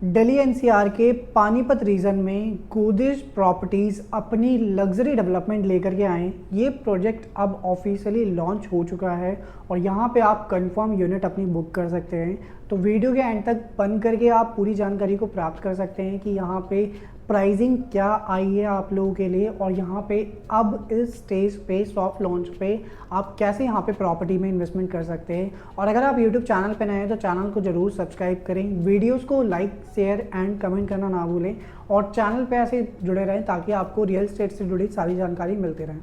Delhi NCR के Panipat reason में Godrej properties अपनी लग्जरी डेवलपमेंट लेकर के आए। ये प्रोजेक्ट अब ऑफिशियली लॉन्च हो चुका है और यहाँ पे आप कंफर्म यूनिट अपनी बुक कर सकते हैं। तो वीडियो के एंड तक बंद करके आप पूरी जानकारी को प्राप्त कर सकते हैं कि यहाँ पे प्राइसिंग क्या आई है आप लोगों के लिए और यहाँ पे अब इस स्टेज पे सॉफ्ट लॉन्च पे आप कैसे यहाँ पे प्रॉपर्टी में इन्वेस्टमेंट कर सकते हैं। और अगर आप यूट्यूब चैनल पे नए हैं तो चैनल को ज़रूर सब्सक्राइब करें, वीडियोस को लाइक शेयर एंड कमेंट करना ना भूलें और चैनल पे ऐसे जुड़े रहें ताकि आपको रियल एस्टेट से जुड़ी सारी जानकारी मिलती रहे।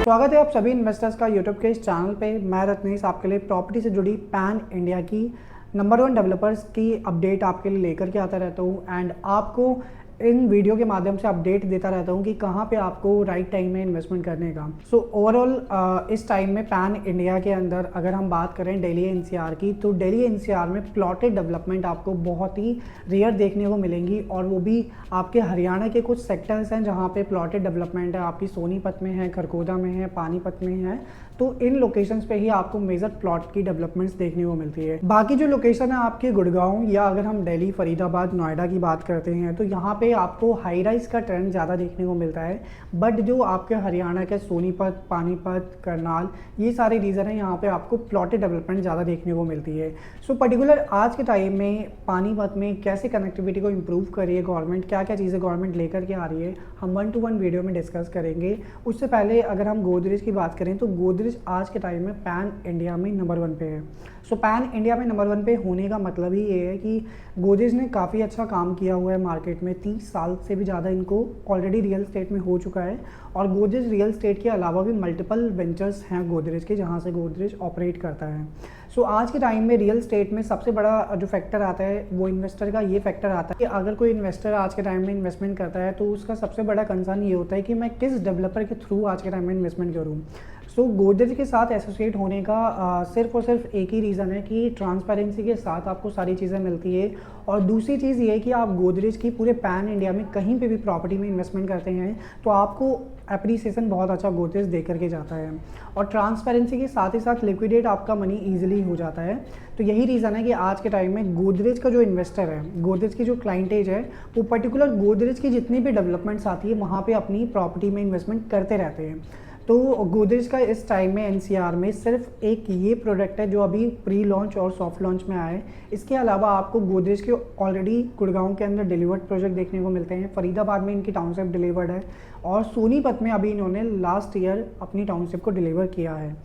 स्वागत है आप सभी इन्वेस्टर्स का यूट्यूब के इस चैनल पे। मैं रत्नेश आपके लिए प्रॉपर्टी से जुड़ी पैन इंडिया की नंबर 1 डेवलपर्स की अपडेट आपके लिए लेकर के आता रहता हूँ एंड आपको इन वीडियो के माध्यम से अपडेट देता रहता हूँ कि कहाँ पे आपको राइट टाइम में इन्वेस्टमेंट करने का। सो ओवरऑल इस टाइम में पैन इंडिया के अंदर अगर हम बात करें दिल्ली एनसीआर की, तो दिल्ली एनसीआर में प्लॉटेड डेवलपमेंट आपको बहुत ही रेयर देखने को मिलेंगी और वो भी आपके हरियाणा के कुछ सेक्टर्स हैं जहाँ पे प्लॉटेड डेवलपमेंट है। आपकी सोनीपत में है, खरगोदा में है, पानीपत में है, तो इन लोकेशंस पे ही आपको मेजर प्लॉट की डेवलपमेंट्स देखने को मिलती है। बाकी जो लोकेशन है आपके गुड़गांव या अगर हम दिल्ली, फरीदाबाद, नोएडा की बात करते हैं तो यहाँ पे आपको हाई राइज का ट्रेंड ज़्यादा देखने को मिलता है। बट जो आपके हरियाणा के सोनीपत, पानीपत, करनाल, ये सारे रीजन है यहाँ पे आपको प्लॉटेड डेवलपमेंट ज़्यादा देखने को मिलती है। सो पर्टिकुलर आज के टाइम में पानीपत में कैसे कनेक्टिविटी को इम्प्रूव करिए गवर्नमेंट, क्या क्या चीज़ें गवर्नमेंट लेकर के आ रही है, हम 1 to 1 वीडियो में डिस्कस करेंगे। उससे पहले अगर हम गोदरेज की बात करें तो गोदरेज आज के टाइम में पैन इंडिया में नंबर 1 पे है। सो पैन इंडिया में नंबर 1 पे होने का मतलब ही ये है कि गोदरेज ने काफ़ी अच्छा काम किया हुआ है मार्केट में। 30 साल से भी ज़्यादा इनको ऑलरेडी रियल स्टेट में हो चुका है और गोदरेज रियल स्टेट के अलावा भी मल्टीपल वेंचर्स हैं गोदरेज के जहाँ से गोदरेज ऑपरेट करता है। सो आज के टाइम में रियल स्टेट में सबसे बड़ा जो फैक्टर आता है वो इन्वेस्टर का ये फैक्टर आता है कि अगर कोई इन्वेस्टर आज के टाइम में इन्वेस्टमेंट करता है तो उसका सबसे बड़ा कंसर्न ये होता है कि मैं किस डेवलपर के थ्रू आज के टाइम में इन्वेस्टमेंट करूँ। सो गोदरेज के साथ एसोसिएट होने का सिर्फ और सिर्फ एक ही रीज़न है कि ट्रांसपेरेंसी के साथ आपको सारी चीज़ें मिलती है और दूसरी चीज़ ये है कि आप गोदरेज की पूरे पैन इंडिया में कहीं पे भी प्रॉपर्टी में इन्वेस्टमेंट करते हैं तो आपको एप्रिसिएशन बहुत अच्छा गोदरेज दे करके जाता है और ट्रांसपेरेंसी के साथ ही साथ लिक्विडेट आपका मनी ईजिली हो जाता है। तो यही रीज़न है कि आज के टाइम में गोदरेज का जो इन्वेस्टर है, गोदरेज की जो क्लाइंटेज है, वो पर्टिकुलर गोदरेज की जितनी भी डेवलपमेंट्स आती है वहाँ पे अपनी प्रॉपर्टी में इन्वेस्टमेंट करते रहते हैं। तो गोदरेज का इस टाइम में एनसीआर में सिर्फ एक ये प्रोडक्ट है जो अभी प्री लॉन्च और सॉफ्ट लॉन्च में आया है। इसके अलावा आपको गोदरेज के ऑलरेडी गुड़गांव के अंदर डिलीवर्ड प्रोजेक्ट देखने को मिलते हैं, फरीदाबाद में इनकी टाउनशिप डिलीवर्ड है और सोनीपत में अभी इन्होंने लास्ट ईयर अपनी टाउनशिप को डिलीवर किया है।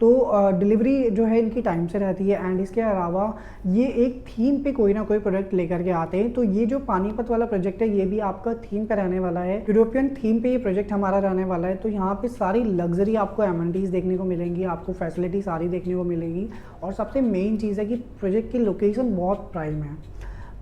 तो डिलीवरी जो है इनकी टाइम से रहती है एंड इसके अलावा ये एक थीम पे कोई ना कोई प्रोजेक्ट लेकर के आते हैं। तो ये जो पानीपत वाला प्रोजेक्ट है ये भी आपका थीम पे रहने वाला है, यूरोपियन थीम पे ये प्रोजेक्ट हमारा रहने वाला है। तो यहाँ पे सारी लग्जरी आपको एमिनिटीज़ देखने को मिलेंगी, आपको फैसिलिटी सारी देखने को मिलेगी और सबसे मेन चीज़ है कि प्रोजेक्ट की लोकेशन बहुत प्राइम है।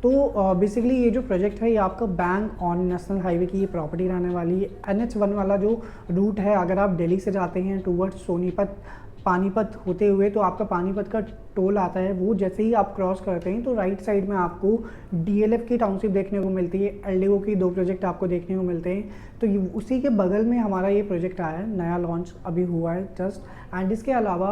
तो बेसिकली ये जो प्रोजेक्ट है ये आपका बैंक ऑन नेशनल हाईवे की ये प्रॉपर्टी रहने वाली है। NH1 वाला जो रूट है, अगर आप दिल्ली से जाते हैं टूवर्ड्स सोनीपत, पानीपत होते हुए तो आपका पानीपत का टोल आता है, वो जैसे ही आप क्रॉस करते हैं तो राइट साइड में आपको DLF की टाउनशिप देखने को मिलती है, LDO की 2 प्रोजेक्ट आपको देखने को मिलते हैं। तो उसी के बगल में हमारा ये प्रोजेक्ट आया है, नया लॉन्च अभी हुआ है जस्ट। एंड इसके अलावा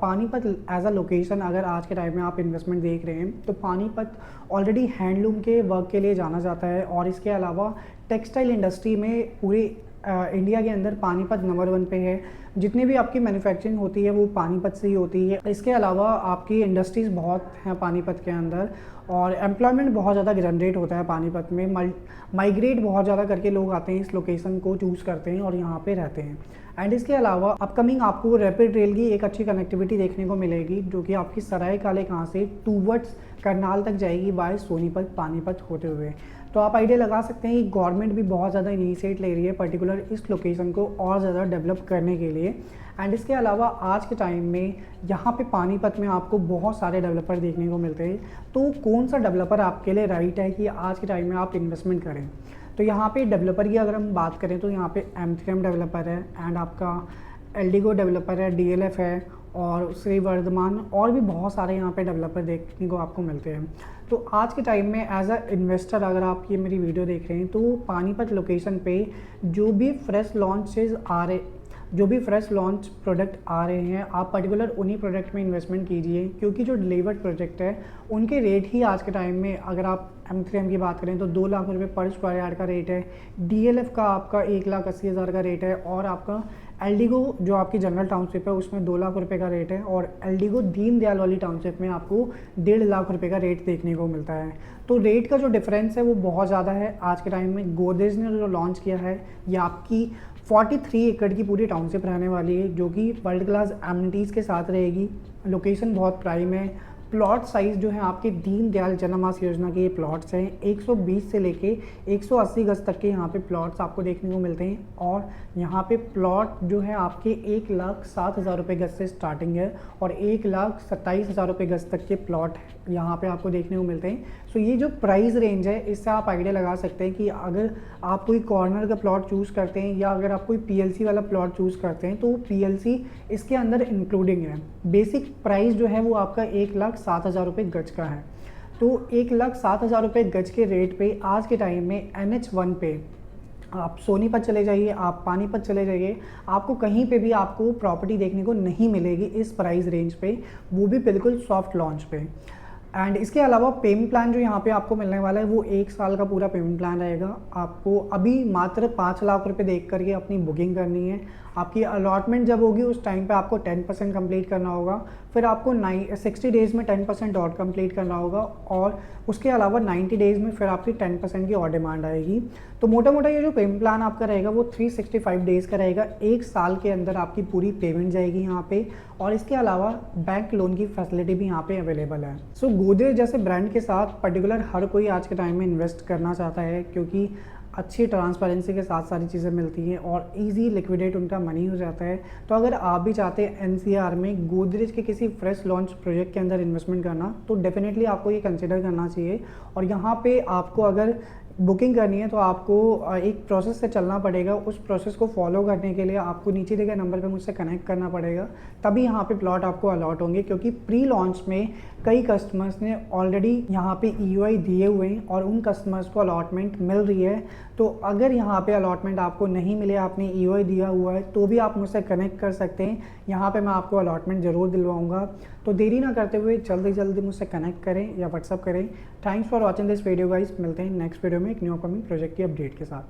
पानीपत एज अ लोकेशन अगर आज के टाइम में आप इन्वेस्टमेंट देख रहे हैं तो पानीपत ऑलरेडी हैंडलूम के वर्क के लिए जाना जाता है और इसके अलावा टेक्सटाइल इंडस्ट्री में पूरे इंडिया के अंदर पानीपत नंबर 1 पे है। जितनी भी आपकी मैन्युफैक्चरिंग होती है वो पानीपत से ही होती है। इसके अलावा आपकी इंडस्ट्रीज़ बहुत हैं पानीपत के अंदर और एम्प्लॉयमेंट बहुत ज़्यादा जनरेट होता है पानीपत में। माइग्रेट बहुत ज़्यादा करके लोग आते हैं, इस लोकेशन को चूज़ करते हैं और यहाँ पे रहते हैं। एंड इसके अलावा अपकमिंग आपको रैपिड रेल की एक अच्छी कनेक्टिविटी देखने को मिलेगी जो कि आपकी सराय काले कहाँ से टूवर्ड्स करनाल तक जाएगी बाय सोनीपत, पानीपत होते हुए। तो आप आइडिया लगा सकते हैं कि गवर्नमेंट भी बहुत ज़्यादा इनिशिएट ले रही है पर्टिकुलर इस लोकेशन को और ज़्यादा डेवलप करने के लिए। एंड इसके अलावा आज के टाइम में यहाँ पे पानीपत में आपको बहुत सारे डेवलपर देखने को मिलते हैं। तो कौन सा डेवलपर आपके लिए राइट है कि आज के टाइम में आप इन्वेस्टमेंट करें। तो यहाँ पे डेवलपर की अगर हम बात करें तो यहाँ पे M3M डेवलपर है एंड आपका LDGO डेवलपर है, DLF है और श्री वर्धमान और भी बहुत सारे यहाँ पे डेवलपर देखने को आपको मिलते हैं। तो आज के टाइम में एज अ इन्वेस्टर अगर आप ये मेरी वीडियो देख रहे हैं तो पानीपत लोकेशन पे जो भी फ्रेश लॉन्चेस आ रहे जो भी फ्रेश लॉन्च प्रोडक्ट आ रहे हैं आप पर्टिकुलर उन्हीं प्रोडक्ट में इन्वेस्टमेंट कीजिए, क्योंकि जो डिलीवर्ड प्रोजेक्ट है उनके रेट ही आज के टाइम में, अगर आप M3M की बात करें तो 2 लाख रुपये पर स्क्वायर यार्ड का रेट है, DLF का आपका 1,80,000 का रेट है, और आपका एल्डिगो जो आपकी जनरल टाउनशिप है उसमें 2 लाख रुपये का रेट है, और एल्डिगो दीनदयाल वाली टाउनशिप में आपको 1.5 लाख रुपये का रेट देखने को मिलता है। तो रेट का जो डिफरेंस है वो बहुत ज़्यादा है आज के टाइम में। गोदरेज ने जो लॉन्च किया है ये आपकी 43 एकड़ की पूरी टाउनशिप रहने वाली है, जो कि वर्ल्ड क्लास एमिनिटीज़ के साथ रहेगी। लोकेशन बहुत प्राइम है। प्लॉट साइज़ जो है आपके दीनदयाल जन आवास योजना के ये प्लॉट्स हैं, 120 से लेके 180 गज तक के यहाँ पे प्लॉट्स आपको देखने को मिलते हैं, और यहाँ पे प्लॉट जो है आपके 1,07,000 रुपये गज से स्टार्टिंग है, और 1,27,000 रुपये गज तक के प्लॉट यहाँ पे आपको देखने को मिलते हैं। सो ये जो प्राइस रेंज है इससे आप आइडिया लगा सकते हैं कि अगर आप कोई कॉर्नर का प्लॉट चूज़ करते हैं या अगर आप कोई PLC वाला प्लॉट चूज़ करते हैं तो PLC इसके अंदर इंक्लूडिंग है। बेसिक प्राइस जो है वो आपका 1,07,000 रुपये गज का है। तो 1,07,000 रुपये गज के रेट पे आज के टाइम में NH1 पे आप सोनीपत चले जाइए, आप पानीपत चले जाइए, आपको कहीं पे भी आपको प्रॉपर्टी देखने को नहीं मिलेगी इस प्राइस रेंज पे, वो भी बिल्कुल सॉफ्ट लॉन्च पे। एंड इसके अलावा पेमेंट प्लान जो यहाँ पे आपको मिलने वाला है वो 1 साल का पूरा पेमेंट प्लान रहेगा। आपको अभी मात्र 5 लाख रुपए देख करके अपनी बुकिंग करनी है। आपकी अलॉटमेंट जब होगी उस टाइम पे आपको 10% कंप्लीट करना होगा, फिर आपको 60 डेज़ में 10% और कंप्लीट करना होगा, और उसके अलावा 90 डेज़ में फिर आपकी 10% की और डिमांड आएगी। तो मोटा मोटा ये जो पेमेंट प्लान आपका रहेगा वो 365 डेज़ का रहेगा। 1 साल के अंदर आपकी पूरी पेमेंट जाएगी यहाँ पे, और इसके अलावा बैंक लोन की फैसिलिटी भी यहाँ पे अवेलेबल है। सो गोदरेज जैसे ब्रांड के साथ पर्टिकुलर हर कोई आज के टाइम में इन्वेस्ट करना चाहता है, क्योंकि अच्छी ट्रांसपेरेंसी के साथ सारी चीज़ें मिलती हैं और इजी लिक्विडेट उनका मनी हो जाता है। तो अगर आप भी चाहते हैं NCR में गोदरेज के किसी फ्रेश लॉन्च प्रोजेक्ट के अंदर इन्वेस्टमेंट करना, तो डेफिनेटली आपको ये कंसिडर करना चाहिए। और यहाँ पे आपको अगर बुकिंग करनी है तो आपको एक प्रोसेस से चलना पड़ेगा। उस प्रोसेस को फॉलो करने के लिए आपको नीचे दिए गए नंबर पे मुझसे कनेक्ट करना पड़ेगा, तभी यहाँ पे प्लॉट आपको अलॉट होंगे। क्योंकि प्री लॉन्च में कई कस्टमर्स ने ऑलरेडी यहाँ पे EOI दिए हुए हैं और उन कस्टमर्स को अलॉटमेंट मिल रही है। तो अगर यहाँ पे अलॉटमेंट आपको नहीं मिले, आपने EOI दिया हुआ है, तो भी आप मुझसे कनेक्ट कर सकते हैं। यहाँ पे मैं आपको अलॉटमेंट ज़रूर दिलवाऊँगा। तो देरी ना करते हुए जल्दी जल्दी मुझसे कनेक्ट करें या व्हाट्सअप करें। Thanks for watching this video guys. मिलते हैं नेक्स्ट वीडियो में एक न्यू अपकमिंग प्रोजेक्ट की अपडेट के साथ।